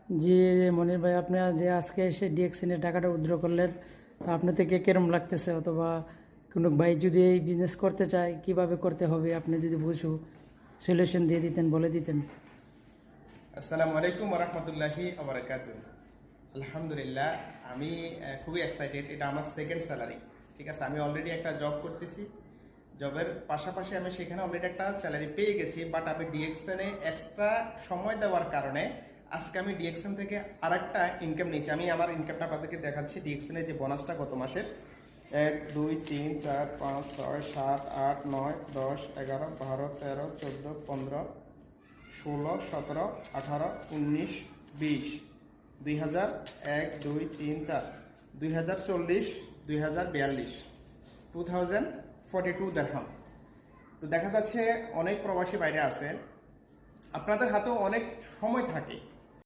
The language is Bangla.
জি মনির ভাই, আপনি যে আজকে এসে ডিএক্সিনের টাকাটা উইথড্র করলেন, তো আপনার থেকে কিরম লাগতেছে? অথবা কোনো ভাই যদি এই বিজনেস করতে চায় কিভাবে করতে হবে, আপনি যদি বুঝু সলিউশন দিয়ে দিতেন, বলে দিতেন। আসসালামু আলাইকুম ওরহমতুল্লাহি আবরাকাতুহ। আলহামদুলিল্লাহ, আমি খুবই এক্সাইটেড। এটা আমার সেকেন্ড স্যালারি। ঠিক আছে, আমি অলরেডি একটা জব করতেছি। জবের পাশাপাশি আমি সেখানে অলরেডি একটা স্যালারি পেয়ে গেছি, বাট আমি ডিএক্সএনে এক্সট্রা সময় দেওয়ার কারণে আজকে আমি ডিএক্সএন থেকে আরেকটা ইনকাম নিয়েছি। আমি আমার ইনকামটা আপনাদেরকে দেখাচ্ছি। ডিএক্সএনের যে বোনাসটা গত মাসের 1 2 3 4 5 6 7 8 9 10 11 12 13 14 15 16 17 18 19 20 2000 1 2 3 4 2040 2042 2042 দেড়হাম। তো দেখা যাচ্ছে অনেক প্রবাসী বাইরে আছেন, আপনাদের হাতেও অনেক সময় থাকে।